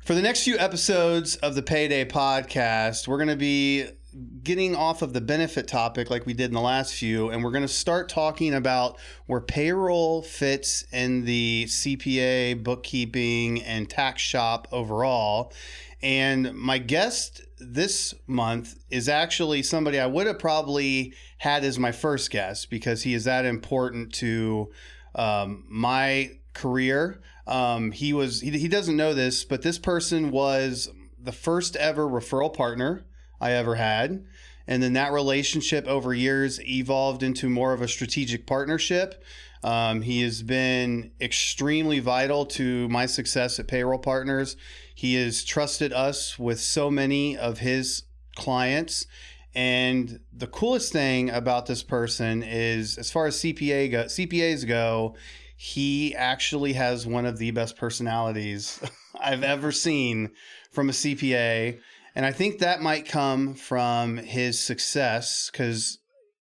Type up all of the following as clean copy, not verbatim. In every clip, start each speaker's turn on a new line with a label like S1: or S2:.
S1: For the next few episodes of the PayDay Podcast, we're going to be getting off of the benefit topic like we did in the last few, and we're going to start talking about where payroll fits in the CPA, bookkeeping, and tax shop overall. And my guest this month is actually somebody I would have probably had as my first guest because he is that important to my career. He doesn't know this, but this person was the first ever referral partner I ever had. And then that relationship over years evolved into more of a strategic partnership. He has been extremely vital to my success at Payroll Partners. He has trusted us with so many of his clients. And the coolest thing about this person is, as far as CPAs go, he actually has one of the best personalities I've ever seen from a CPA. And I think that might come from his success, because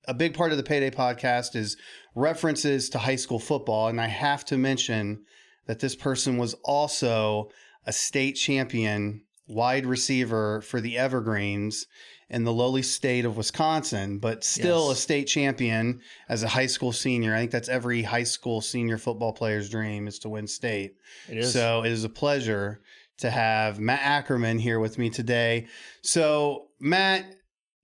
S1: a big part of the PayDay Podcast is references to high school football. And I have to mention that this person was also a state champion wide receiver for the Evergreens in the lowly state of Wisconsin, but still a state champion as a high school senior. I think that's every high school senior football player's dream, is to win state.
S2: It is.
S1: So it is a pleasure to have Matt Ackermann here with me today. So Matt,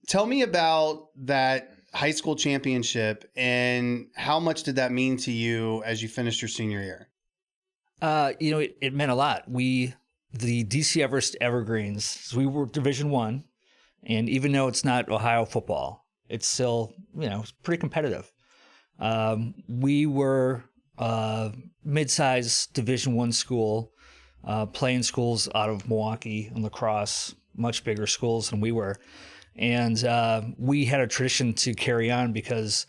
S1: tell me about that high school championship and how much did that mean to you as you finished your senior year?
S2: It meant a lot. The DC Everest Evergreens, we were Division I, and even though it's not Ohio football, it's still, it's pretty competitive. We were mid-sized Division I school, playing schools out of Milwaukee and La Crosse, much bigger schools than we were. And we had a tradition to carry on because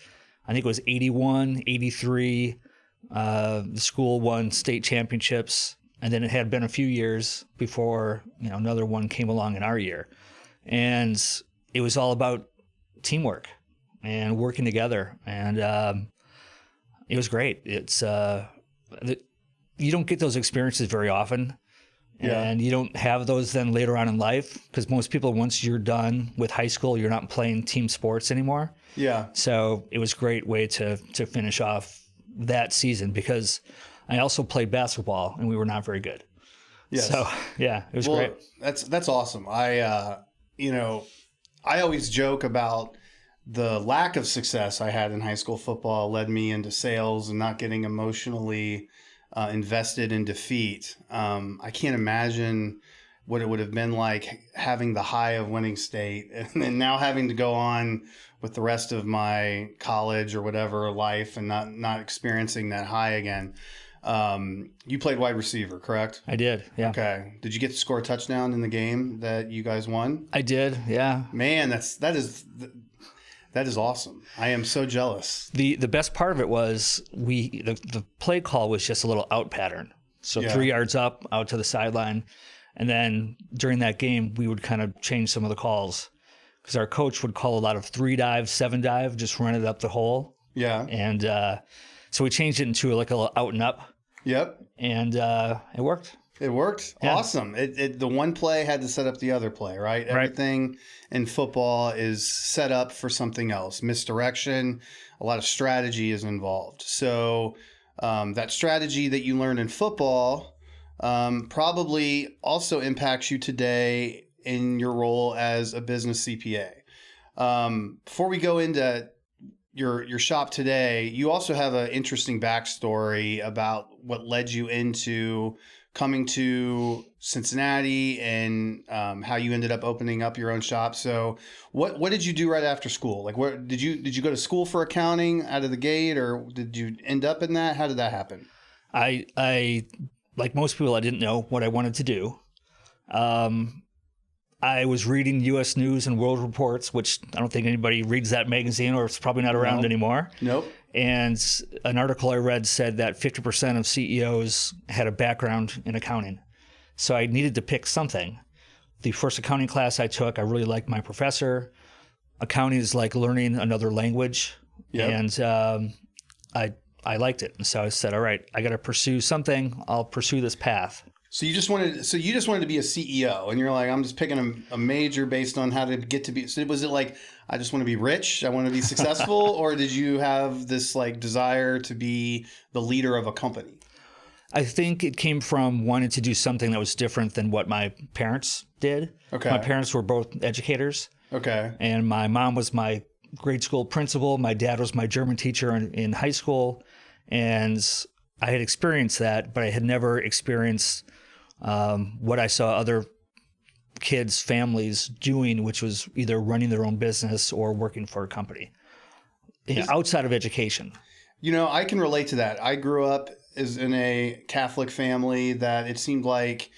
S2: I think it was 81, 83, the school won state championships. And then it had been a few years before, another one came along in our year. And it was all about teamwork and working together. And it was great. It's you don't get those experiences very often.
S1: Yeah.
S2: And you don't have those then later on in life, because most people, once you're done with high school, you're not playing team sports anymore.
S1: Yeah.
S2: So it was a great way to finish off that season, because I also played basketball and we were not very good.
S1: Yes.
S2: So yeah, it was great.
S1: That's awesome. I always joke about the lack of success I had in high school football led me into sales and not getting emotionally invested in defeat. I can't imagine what it would have been like having the high of winning state and then now having to go on with the rest of my college or whatever life and not experiencing that high again. You played wide receiver, correct?
S2: I did. Yeah.
S1: Okay. Did you get to score a touchdown in the game that you guys won?
S2: I did. Yeah.
S1: Man, that is awesome. I am so jealous.
S2: The best part of it was the play call was just a little out pattern. So 3 yards up, out to the sideline. And then during that game, we would kind of change some of the calls, because our coach would call a lot of 3 dive, 7 dive, just run it up the hole.
S1: Yeah.
S2: And so we changed it into like a little out and up.
S1: Yep.
S2: And it worked.
S1: It worked. Yeah. Awesome. The one play had to set up the other play, right? Everything in football is set up for something else. Misdirection, a lot of strategy is involved. So that strategy that you learned in football probably also impacts you today in your role as a business CPA. Before we go into your shop today, you also have an interesting backstory about what led you into coming to Cincinnati and how you ended up opening up your own shop. So what did you do right after school? Like, where did you go to school for accounting out of the gate, or did you end up in that? How did that happen?
S2: I like most people, I didn't know what I wanted to do. I was reading U.S. News and World Reports, which I don't think anybody reads that magazine, or it's probably not around anymore.
S1: Nope.
S2: And an article I read said that 50% of CEOs had a background in accounting. So I needed to pick something. The first accounting class I took, I really liked my professor. Accounting is like learning another language. Yep. And I liked it. And so I said, all right, I got to pursue something. I'll pursue this path.
S1: So you just wanted to be a CEO, and you're like, I'm just picking a major based on how to get to be. So was it like, I just want to be rich, I want to be successful, or did you have this like desire to be the leader of a company?
S2: I think it came from wanting to do something that was different than what my parents did.
S1: Okay.
S2: My parents were both educators.
S1: Okay.
S2: And my mom was my grade school principal. My dad was my German teacher in high school. And I had experienced that, but I had never experienced what I saw other kids' families doing, which was either running their own business or working for a company outside of education.
S1: You know, I can relate to that. I grew up as in a Catholic family that it seemed like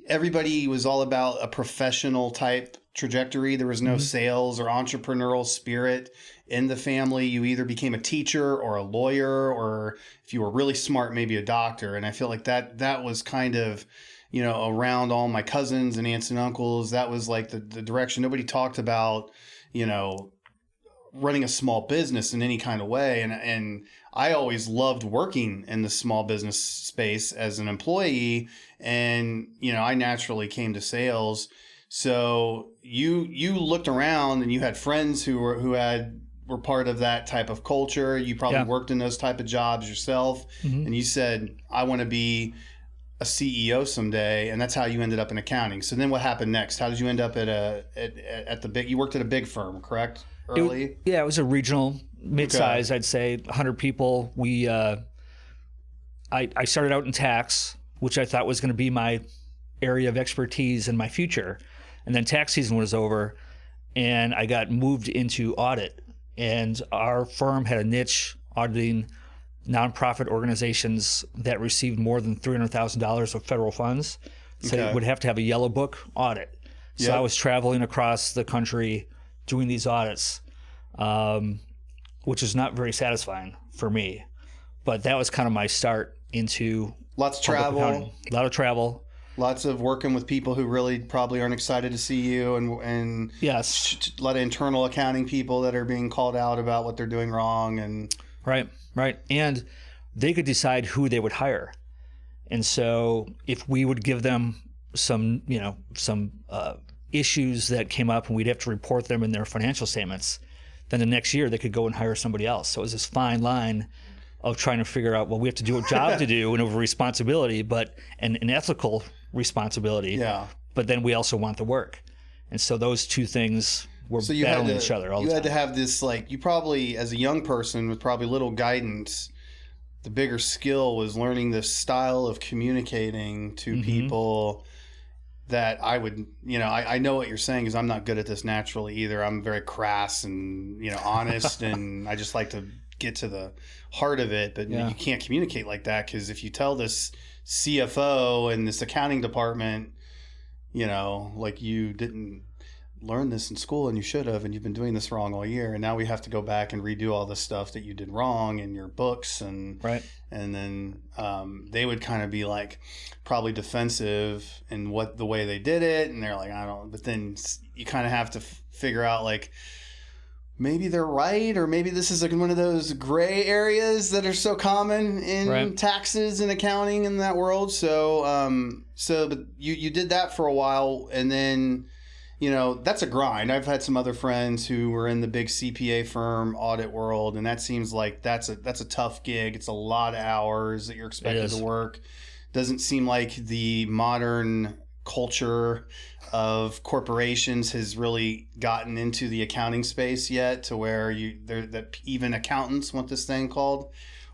S1: everybody was all about a professional type trajectory. There was no sales or entrepreneurial spirit in the family. You either became a teacher or a lawyer, or if you were really smart, maybe a doctor. And I feel like that was kind of, you know, around all my cousins and aunts and uncles. That was like the direction. Nobody talked about, you know, running a small business in any kind of way. And I always loved working in the small business space as an employee. And, you know, I naturally came to sales. So you looked around and you had friends who were part of that type of culture. You probably worked in those type of jobs yourself. And you said, I want to be a CEO someday, and that's how you ended up in accounting. So then what happened next? How did you end up you worked at a big firm, correct? Early?
S2: It was a regional, mid-size, I'd say, 100 people. I started out in tax, which I thought was going to be my area of expertise in my future. And then tax season was over, and I got moved into audit. And our firm had a niche auditing nonprofit organizations that received more than $300,000 of federal funds. So you would have to have a yellow book audit. So I was traveling across the country doing these audits, which is not very satisfying for me. But that was kind of my start into
S1: lots of travel.
S2: A lot of travel.
S1: Lots of working with people who really probably aren't excited to see you, and
S2: yes,
S1: a lot of internal accounting people that are being called out about what they're doing wrong. And
S2: right. And they could decide who they would hire. And so if we would give them some issues that came up and we'd have to report them in their financial statements, then the next year they could go and hire somebody else. So it was this fine line of trying to figure out, well, we have to do a job to do and over responsibility, but an ethical responsibility.
S1: Yeah.
S2: But then we also want the work. And so those two things were battling each other all the time.
S1: You had to have this, like, you probably, as a young person with probably little guidance, the bigger skill was learning this style of communicating to people that I would, I know what you're saying is I'm not good at this naturally either. I'm very crass and, honest, and I just like to get to the heart of it. But you can't communicate like that, because if you tell this CFO and this accounting department, like, you didn't learn this in school and you should have, and you've been doing this wrong all year, and now we have to go back and redo all this stuff that you did wrong in your books, and and then they would kind of be like probably defensive in the way they did it, and they're like, I don't, but then you kind of have to figure out, like, maybe they're right, or maybe this is like one of those gray areas that are so common in taxes and accounting in that world. So but you did that for a while, and then that's a grind. I've had some other friends who were in the big CPA firm audit world, and that seems like that's a tough gig. It's a lot of hours that you're expected to work. Doesn't seem like the modern culture of corporations has really gotten into the accounting space yet, to where that even accountants want this thing called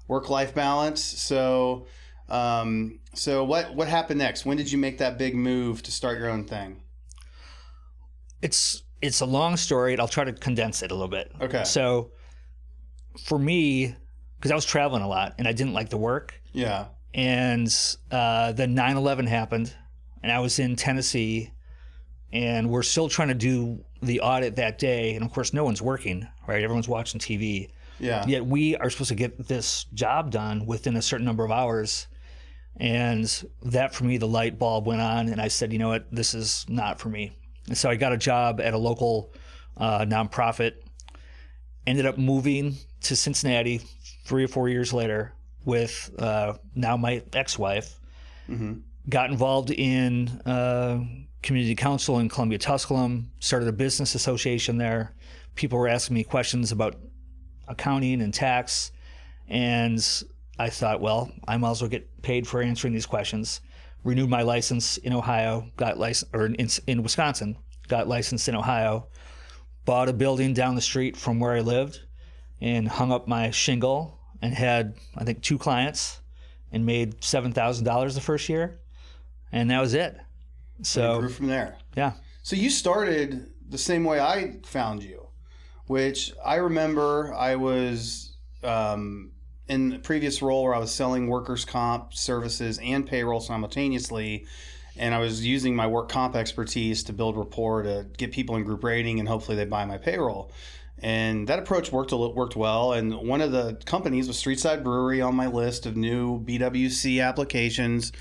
S1: work-life balance. So what happened next? When did you make that big move to start your own thing?
S2: It's a long story, and I'll try to condense it a little bit.
S1: Okay.
S2: So for me, because I was traveling a lot and I didn't like the work.
S1: Yeah.
S2: And then 9/11 happened, and I was in Tennessee, and we're still trying to do the audit that day. And of course, no one's working, right? Everyone's watching TV.
S1: Yeah.
S2: Yet we are supposed to get this job done within a certain number of hours. And that, for me, the light bulb went on, and I said, you know what, this is not for me. And so I got a job at a local nonprofit, ended up moving to Cincinnati 3 or 4 years later with now my ex-wife. got involved in community council in Columbia Tusculum, started a business association there. People were asking me questions about accounting and tax, and I thought, well, I might as well get paid for answering these questions. Renewed my license in Ohio, got in Wisconsin, got licensed in Ohio, bought a building down the street from where I lived, and hung up my shingle, and had, I think, 2 clients, and made $7,000 the first year, and that was it. So
S1: you grew from there.
S2: Yeah.
S1: So you started the same way I found you, which I remember I was in the previous role where I was selling workers' comp services and payroll simultaneously, and I was using my work comp expertise to build rapport to get people in group rating, and hopefully they buy my payroll. And that approach worked well. And one of the companies was Streetside Brewery on my list of new BWC applications.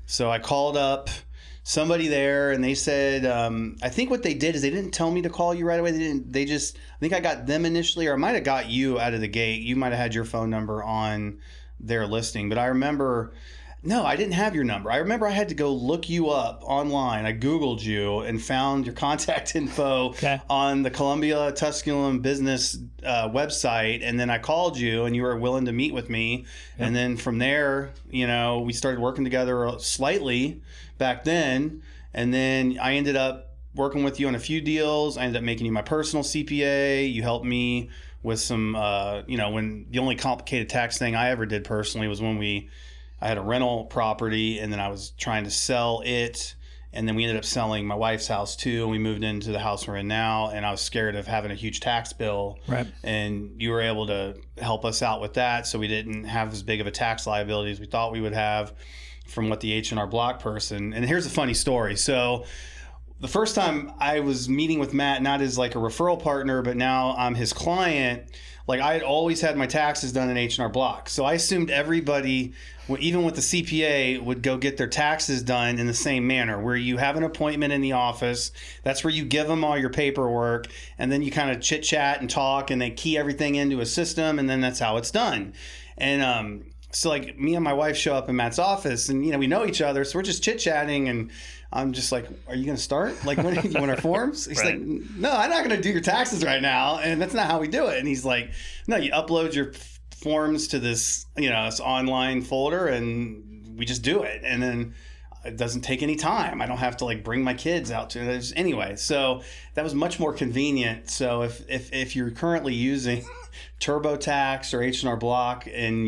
S1: So I called up somebody there, and they said, I think what they did is they didn't tell me to call you right away. I think I got them initially, or I might have got you out of the gate. You might have had your phone number on their listing. But I remember, no, I didn't have your number. I remember I had to go look you up online. I Googled you and found your contact info on the Columbia Tusculum business website. And then I called you, and you were willing to meet with me. Yep. And then from there, we started working together slightly back then. And then I ended up working with you on a few deals. I ended up making you my personal CPA. You helped me with some, when the only complicated tax thing I ever did personally was when I had a rental property, and then I was trying to sell it, and then we ended up selling my wife's house too, and we moved into the house we're in now, and I was scared of having a huge tax bill.
S2: Right.
S1: And you were able to help us out with that, so we didn't have as big of a tax liability as we thought we would have from what the H&R Block person. And here's a funny story. So the first time I was meeting with Matt, not as like a referral partner, but now I'm his client, like I had always had my taxes done in H&R Block. So I assumed everybody, even with the CPA, would go get their taxes done in the same manner, where you have an appointment in the office. That's where you give them all your paperwork, and then you kind of chit chat and talk, and they key everything into a system, and then that's how it's done. And so like me and my wife show up in Matt's office, and we know each other, so we're just chit chatting, and I'm just like, are you going to start? Like, when you want our forms? He's
S2: right.
S1: like, no, I'm not going to do your taxes right now. And that's not how we do it. And he's like, no, you upload your forms to this, this online folder, and we just do it. And then it doesn't take any time. I don't have to like bring my kids out to it. Anyway, so that was much more convenient. So if you're currently using TurboTax or H&R Block, and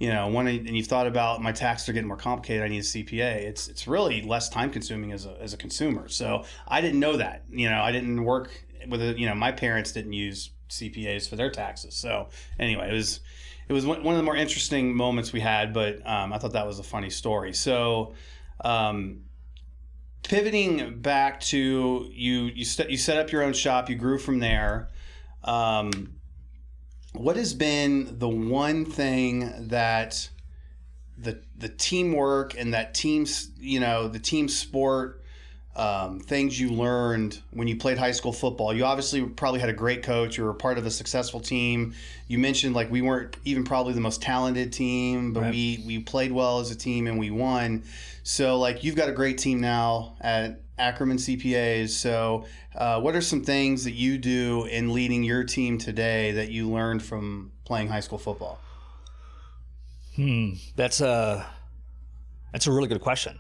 S1: and you've thought about, my taxes are getting more complicated, I need a CPA, it's really less time consuming as a consumer. So I didn't know that. I didn't work with my parents didn't use CPAs for their taxes. So anyway, it was one of the more interesting moments we had, but I thought that was a funny story. So pivoting back to you set up your own shop, you grew from there. What has been the one thing that the teamwork and that teams, the team sport, things you learned when you played high school football? You obviously probably had a great coach. You were part of a successful team. You mentioned like we weren't even probably the most talented team, but right. we played well as a team and we won. So like you've got a great team now at Ackermann CPAs. So what are some things that you do in leading your team today that you learned from playing high school football?
S2: That's a really good question.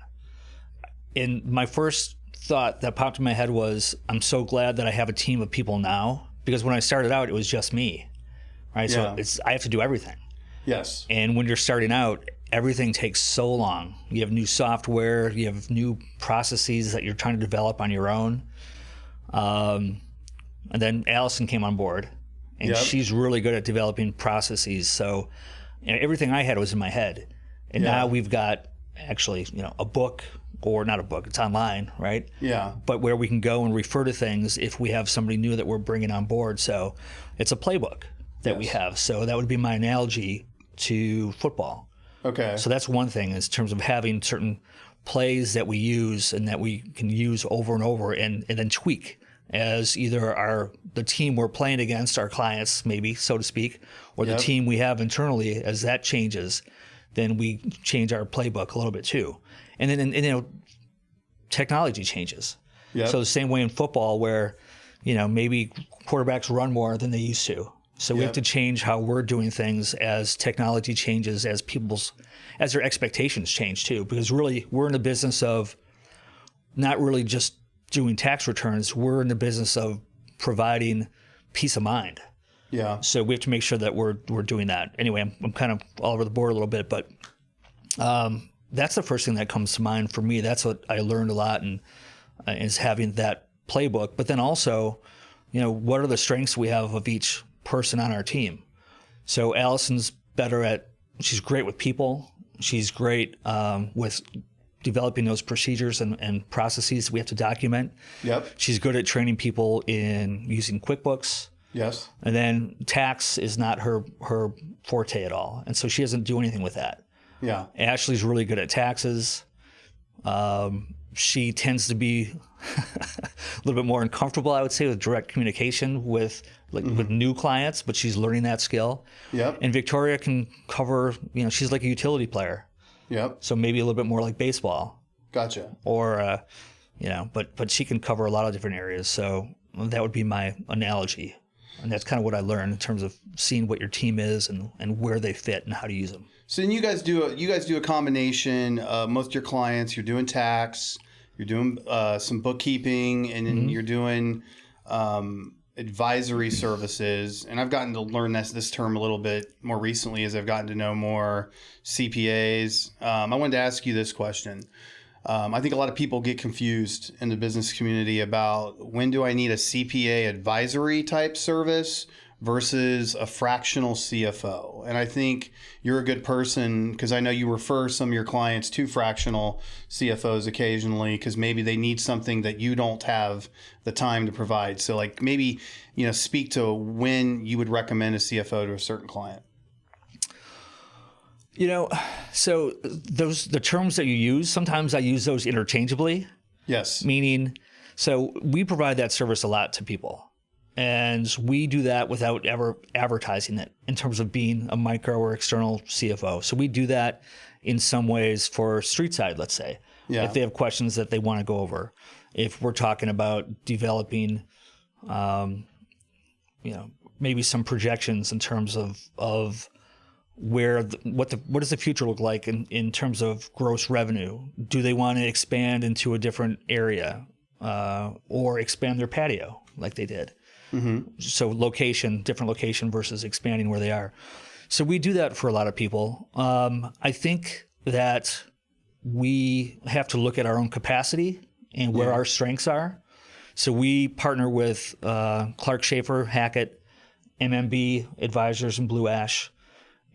S2: And my first thought that popped in my head was, I'm so glad that I have a team of people now, because when I started out, it was just me, right?
S1: Yeah.
S2: So I have to do everything.
S1: Yes.
S2: And when you're starting out, everything takes so long. You have new software, you have new processes that you're trying to develop on your own. And then Allison came on board, and she's really good at developing processes. So everything I had was in my head. And now we've got actually, a book, or not a book, it's online, right?
S1: Yeah.
S2: But where we can go and refer to things if we have somebody new that we're bringing on board. So it's a playbook that we have. So that would be my analogy to football.
S1: Okay.
S2: So that's one thing, in terms of having certain plays that we use and that we can use over and over, and then tweak as either the team we're playing against, our clients maybe, so to speak, or the team we have internally, as that changes, then we change our playbook a little bit too. And then, technology changes.
S1: Yep.
S2: So the same way in football where, maybe quarterbacks run more than they used to. So we have to change how we're doing things as technology changes, as their expectations change too. Because really, we're in the business of not really just doing tax returns. We're in the business of providing peace of mind.
S1: Yeah.
S2: So we have to make sure that we're doing that. Anyway, I'm kind of all over the board a little bit, but that's the first thing that comes to mind for me. That's what I learned a lot, and is having that playbook. But then also, what are the strengths we have of each person on our team? So Allison's she's great with people. She's great with developing those procedures and processes we have to document.
S1: Yep.
S2: She's good at training people in using QuickBooks.
S1: Yes.
S2: And then tax is not her forte at all. And so she doesn't do anything with that.
S1: Yeah.
S2: Ashley's really good at taxes. She tends to be a little bit more uncomfortable, I would say, with direct communication with new clients, but she's learning that skill.
S1: Yep.
S2: And Victoria can cover, she's like a utility player.
S1: Yep.
S2: So maybe a little bit more like baseball.
S1: Gotcha.
S2: Or, but she can cover a lot of different areas. So that would be my analogy. And that's kind of what I learned in terms of seeing what your team is and where they fit and how to use them.
S1: So then you guys do a combination. Most of your clients, you're doing tax, you're doing some bookkeeping, and then you're doing advisory services. And I've gotten to learn this term a little bit more recently as I've gotten to know more CPAs. I wanted to ask you this question. I think a lot of people get confused in the business community about when do I need a CPA advisory type service versus a fractional CFO. And I think you're a good person because I know you refer some of your clients to fractional CFOs occasionally because maybe they need something that you don't have the time to provide. So like maybe, speak to when you would recommend a CFO to a certain client.
S2: So the terms that you use, sometimes I use those interchangeably.
S1: Yes.
S2: Meaning, so we provide that service a lot to people. And we do that without ever advertising it in terms of being a micro or external CFO. So we do that in some ways for street side, let's say, if they have questions that they want to go over. If we're talking about developing, maybe some projections in terms of what does the future look like in terms of gross revenue? Do they want to expand into a different area or expand their patio like they did? Mm-hmm. So different location versus expanding where they are. So we do that for a lot of people. I think that we have to look at our own capacity and where our strengths are. So we partner with Clark Schaefer, Hackett, MMB Advisors, and Blue Ash.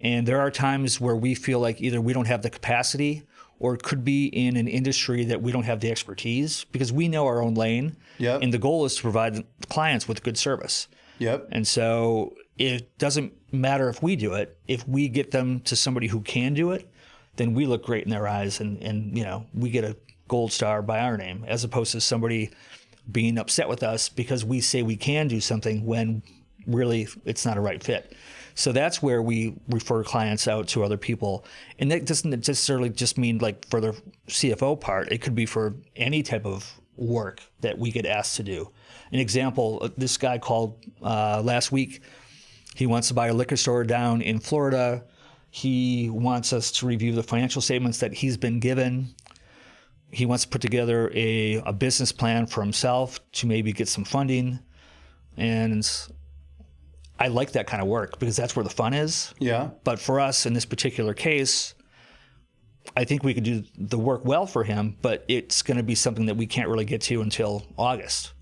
S2: And there are times where we feel like either we don't have the capacity or it could be in an industry that we don't have the expertise because we know our own lane.
S1: Yep.
S2: And the goal is to provide clients with good service.
S1: Yep.
S2: And so it doesn't matter if we do it. If we get them to somebody who can do it, then we look great in their eyes and we get a gold star by our name as opposed to somebody being upset with us because we say we can do something when really it's not a right fit. So that's where we refer clients out to other people. And that doesn't necessarily just mean like for the CFO part. It could be for any type of work that we get asked to do. An example, this guy called last week. He wants to buy a liquor store down in Florida. He wants us to review the financial statements that he's been given. He wants to put together a business plan for himself to maybe get some funding. And I like that kind of work because that's where the fun is.
S1: Yeah.
S2: But for us in this particular case, I think we could do the work well for him, but it's going to be something that we can't really get to until August.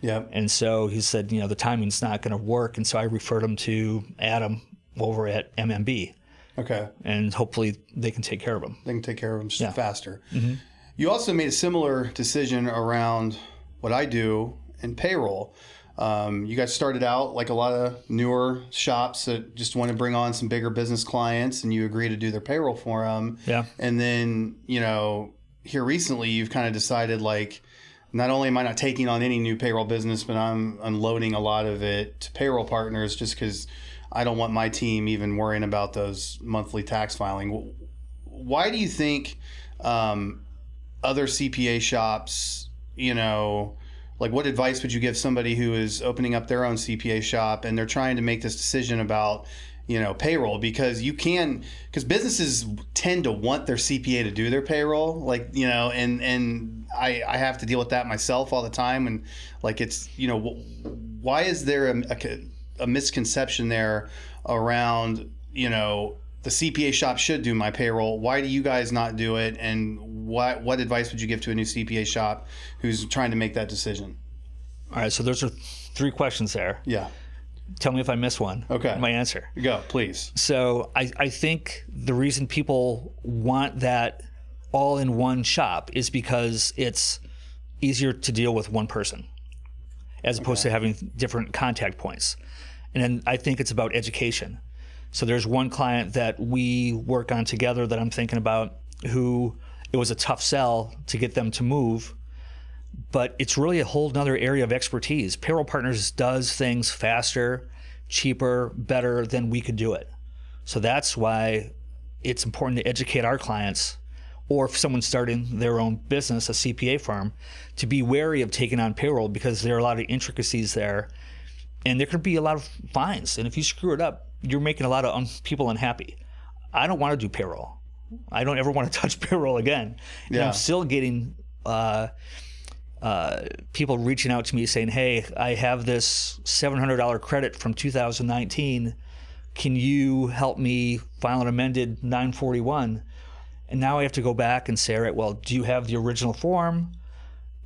S1: Yeah.
S2: And so he said, the timing's not going to work. And so I referred him to Adam over at MMB.
S1: Okay.
S2: And hopefully they can take care of him.
S1: They can take care of them faster.
S2: Mm-hmm.
S1: You also made a similar decision around what I do in payroll. You guys started out like a lot of newer shops that just want to bring on some bigger business clients, and you agree to do their payroll for them.
S2: Yeah.
S1: And then, here recently you've kind of decided like, not only am I not taking on any new payroll business, but I'm unloading a lot of it to Payroll Partners just because I don't want my team even worrying about those monthly tax filing. why do you think other CPA shops, like what advice would you give somebody who is opening up their own CPA shop and they're trying to make this decision about, payroll? Because businesses tend to want their CPA to do their payroll, and I have to deal with that myself all the time. And it's, why is there a misconception there around, the CPA shop should do my payroll? Why do you guys not do it? And what advice would you give to a new CPA shop who's trying to make that decision?
S2: All right, so those are 3 questions there.
S1: Yeah.
S2: Tell me if I miss one.
S1: Okay.
S2: My answer.
S1: Go, please.
S2: So I think the reason people want that all-in-one shop is because it's easier to deal with one person as opposed to having different contact points. And then I think it's about education. So there's one client that we work on together that I'm thinking about who it was a tough sell to get them to move, but it's really a whole nother area of expertise. Payroll Partners does things faster, cheaper, better than we could do it. So that's why it's important to educate our clients, or if someone's starting their own business, a CPA firm, to be wary of taking on payroll because there are a lot of intricacies there and there could be a lot of fines. And if you screw it up, you're making a lot of people unhappy. I don't want to do payroll. I don't ever want to touch payroll again. And I'm still getting people reaching out to me saying, hey, I have this $700 credit from 2019. Can you help me file an amended 941? And now I have to go back and say, all right, well, do you have the original form?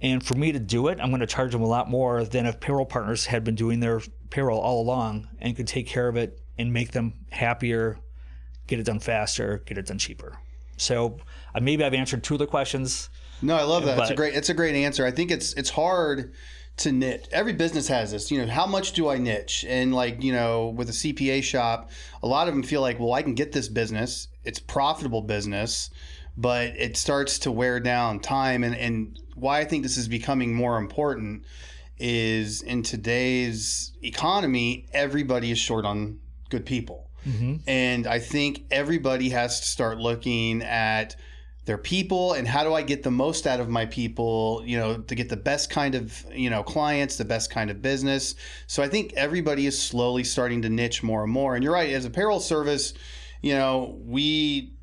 S2: And for me to do it, I'm going to charge them a lot more than if Payroll Partners had been doing their payroll all along and could take care of it and make them happier, get it done faster, get it done cheaper. So maybe I've answered 2 of the questions.
S1: No, I love that. It's a great answer. I think it's hard to niche. Every business has this, how much do I niche? And with a CPA shop, a lot of them feel like, well, I can get this business. It's profitable business, but it starts to wear down time. And why I think this is becoming more important is in today's economy, everybody is short on good people. Mm-hmm. And I think everybody has to start looking at their people and how do I get the most out of my people, to get the best kind of, clients, the best kind of business. So I think everybody is slowly starting to niche more and more. And you're right, as a payroll service, we,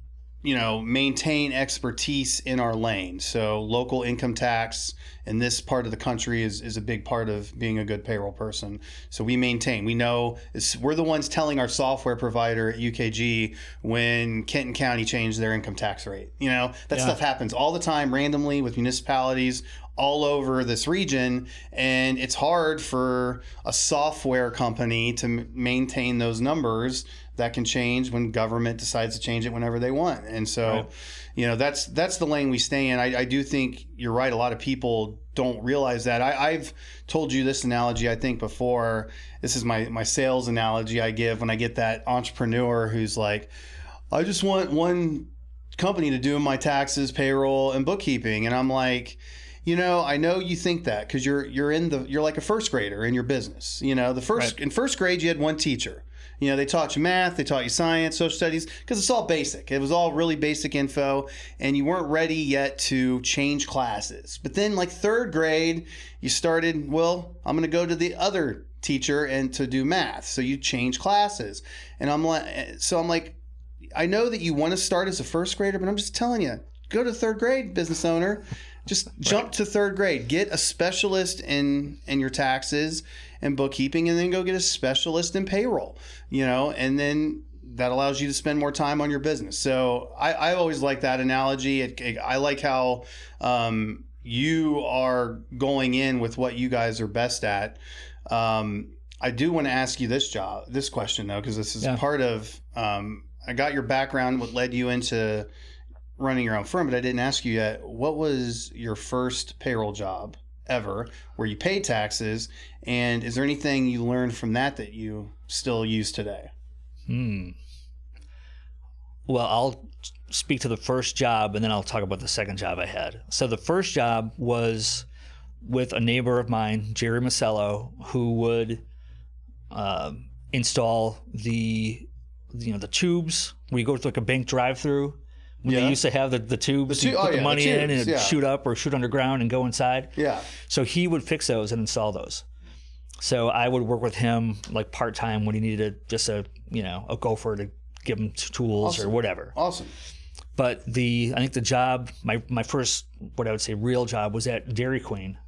S1: maintain expertise in our lane. So local income tax in this part of the country is a big part of being a good payroll person. So we maintain. We know we're the ones telling our software provider at UKG when Kenton County changed their income tax rate. Stuff happens all the time randomly with municipalities all over this region, and it's hard for a software company to maintain those numbers that can change when government decides to change it whenever they want. And so, that's the lane we stay in. I do think you're right. A lot of people don't realize that. I've told you this analogy, I think, before. This is my sales analogy I give when I get that entrepreneur who's like, I just want one company to do my taxes, payroll, and bookkeeping. And I'm like, I know you think that because you're like a first grader in your business. In first grade you had one teacher. They taught you math, they taught you science, social studies, because it's all basic. It was all really basic info, and you weren't ready yet to change classes. But then, like 3rd grade, you started, well, I'm going to go to the other teacher and to do math. So you change classes. And I'm like, I know that you want to start as a first grader, but I'm just telling you, go to 3rd grade, business owner. Just jump to 3rd grade. Get a specialist in your taxes and bookkeeping, and then go get a specialist in payroll. And then that allows you to spend more time on your business. So I always like that analogy. I like how you are going in with what you guys are best at. I do want to ask you this question though, because this is part of. I got your background, what led you into running your own firm, but I didn't ask you yet, what was your first payroll job ever where you paid taxes, and is there anything you learned from that you still use today?
S2: Well, I'll speak to the first job and then I'll talk about the second job I had. So the first job was with a neighbor of mine, Jerry Masello, who would install the tubes where you go to like a bank drive-through when they used to have the tubes, you put the money in and it'd shoot up or shoot underground and go inside.
S1: Yeah.
S2: So he would fix those and install those. So I would work with him like part-time when he needed just a gopher to give him tools or whatever.
S1: Awesome.
S2: But I think the job, my first, what I would say real job was at Dairy Queen.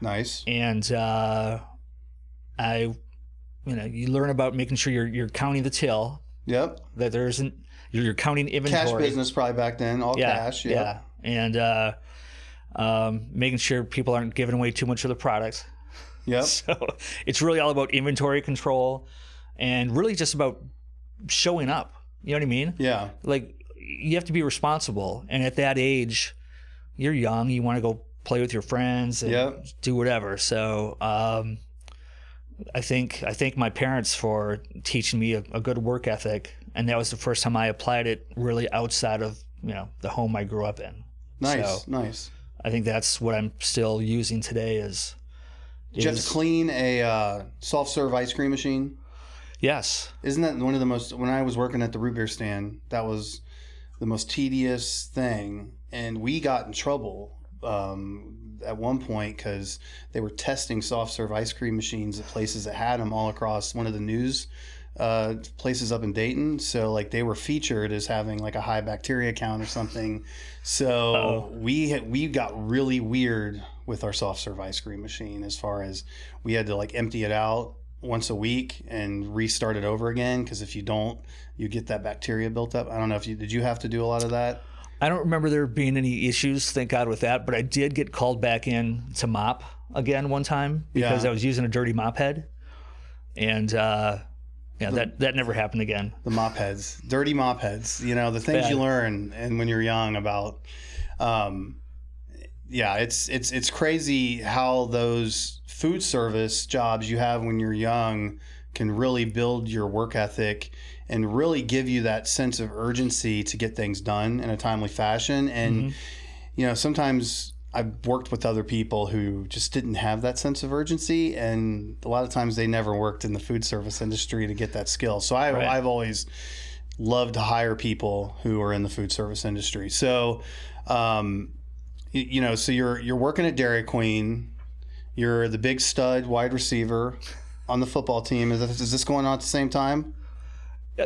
S1: Nice.
S2: And you learn about making sure you're counting the till.
S1: Yep.
S2: That there isn't, you're counting inventory.
S1: Cash business probably back then, all cash.
S2: Yeah. And making sure people aren't giving away too much of the product.
S1: Yep.
S2: So it's really all about inventory control and really just about showing up. You know what I mean?
S1: Yeah.
S2: Like you have to be responsible. And at that age, you're young. You want to go play with your friends and do whatever. So I think my parents for teaching me a good work ethic. And that was the first time I applied it really outside of, the home I grew up in.
S1: Nice.
S2: I think that's what I'm still using today is.
S1: Did you have to clean a soft-serve ice cream machine?
S2: Yes.
S1: Isn't that one of the most, when I was working at the root beer stand, that was the most tedious thing. And we got in trouble at one point because they were testing soft-serve ice cream machines at places that had them all across one of the news places up in Dayton. So like they were featured as having like a high bacteria count or something. So we got really weird with our soft serve ice cream machine as far as we had to like empty it out once a week and restart it over again, because if you don't, you get that bacteria built up. I don't know if did you have to do a lot of that?
S2: I don't remember there being any issues, thank God, with that, but I did get called back in to mop again one time because I was using a dirty mop head. And that never happened again. The
S1: mop heads, dirty mop heads, the things you learn and when you're young about, it's crazy how those food service jobs you have when you're young can really build your work ethic and really give you that sense of urgency to get things done in a timely fashion. And, sometimes I've worked with other people who just didn't have that sense of urgency, and a lot of times they never worked in the food service industry to get that skill. So I've always loved to hire people who are in the food service industry. So, so you're working at Dairy Queen, you're the big stud wide receiver on the football team. Is this going on at the same time?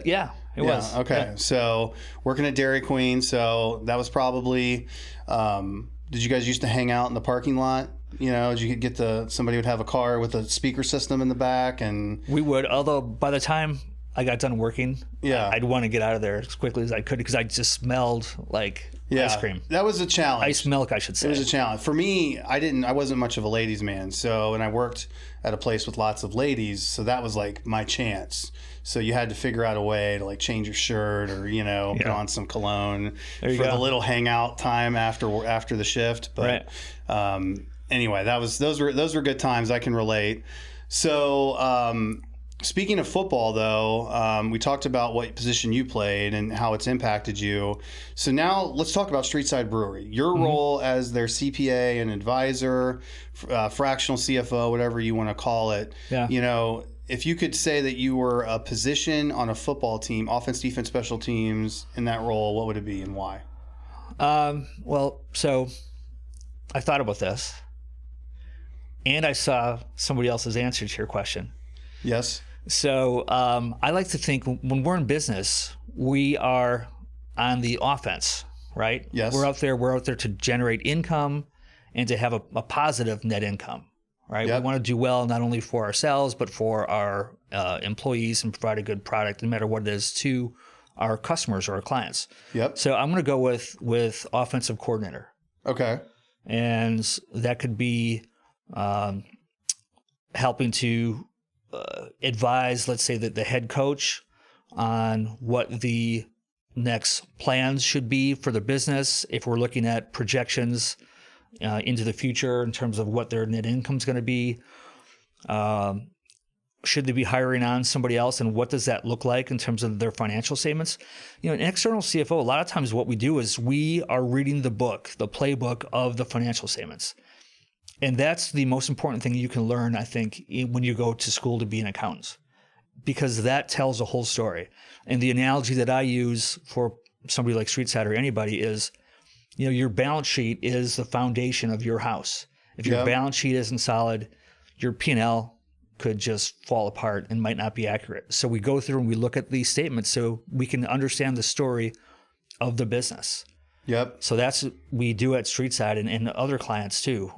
S2: Yeah, it was.
S1: Okay. Yeah. So working at Dairy Queen. So that was probably, did you guys used to hang out in the parking lot? Did you get somebody would have a car with a speaker system in the back, and
S2: we would. Although by the time I got done working, I'd want to get out of there as quickly as I could because I just smelled like ice cream.
S1: That was a challenge.
S2: Ice milk, I should say.
S1: It was a challenge for me. I wasn't much of a ladies' man. So, and I worked at a place with lots of ladies, so that was like my chance. So you had to figure out a way to like change your shirt or put on some cologne for the little hangout time after the shift. But anyway, those were good times. I can relate. So speaking of football, though, we talked about what position you played and how it's impacted you. So now let's talk about Streetside Brewery. Your role as their CPA and advisor, fractional CFO, whatever you want to call it. Yeah. If you could say that you were a position on a football team, offense, defense, special teams, in that role, what would it be and why?
S2: So I thought about this, and I saw somebody else's answer to your question.
S1: Yes.
S2: So I like to think when we're in business, we are on the offense, right?
S1: Yes.
S2: We're out there to generate income and to have a positive net income. Right. Yep. We want to do well, not only for ourselves, but for our employees and provide a good product, no matter what it is, to our customers or our clients.
S1: Yep.
S2: So I'm going to go with offensive coordinator.
S1: Okay.
S2: And that could be helping to advise, let's say, that the head coach on what the next plans should be for the business. If we're looking at projections into the future in terms of what their net income is going to be. Should they be hiring on somebody else, and what does that look like in terms of their financial statements? An external CFO, a lot of times what we do is we are reading the playbook of the financial statements. And that's the most important thing you can learn, I think, when you go to school to be an accountant, because that tells the whole story. And the analogy that I use for somebody like StreetSide or anybody is, your balance sheet is the foundation of your house. If your balance sheet isn't solid, your P&L could just fall apart and might not be accurate. So we go through and we look at these statements so we can understand the story of the business.
S1: Yep.
S2: So that's what we do at StreetSide and other clients too.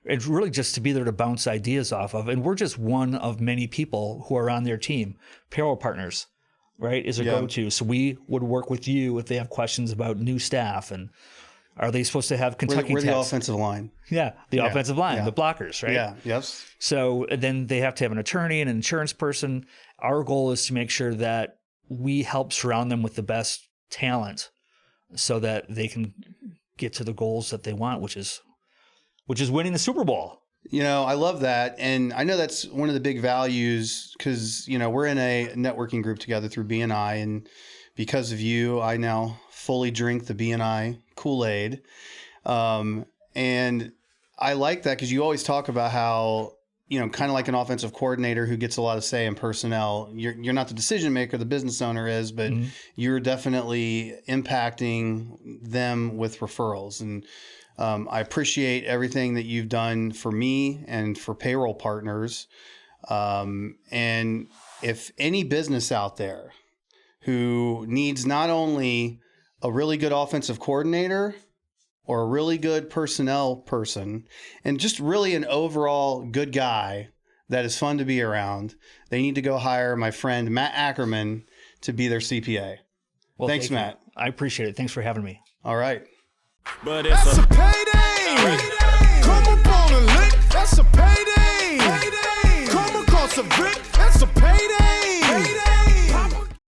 S2: It's really just to be there to bounce ideas off of. And we're just one of many people who are on their team. Payroll Partners, right, is a go-to. So we would work with you if they have questions about new staff and are they supposed to have Kentucky
S1: We're the
S2: tax?
S1: offensive line.
S2: Yeah, the offensive line, the blockers, right?
S1: Yeah, yes.
S2: So then they have to have an attorney and an insurance person. Our goal is to make sure that we help surround them with the best talent so that they can get to the goals that they want, which is winning the Super Bowl.
S1: I love that. And I know that's one of the big values because, we're in a networking group together through BNI. And because of you, I now fully drink the BNI Kool-Aid. And I like that because you always talk about how, kind of like an offensive coordinator who gets a lot of say in personnel. You're not the decision maker, the business owner is, but you're definitely impacting them with referrals. And I appreciate everything that you've done for me and for Payroll Partners. And if any business out there who needs not only a really good offensive coordinator or a really good personnel person and just really an overall good guy that is fun to be around, they need to go hire my friend Matt Ackermann to be their CPA. Well, thanks, Matt.
S2: I appreciate it. Thanks for having me.
S1: All right.
S3: But that's a payday. Come up on a lick. That's a payday. Come across a brick.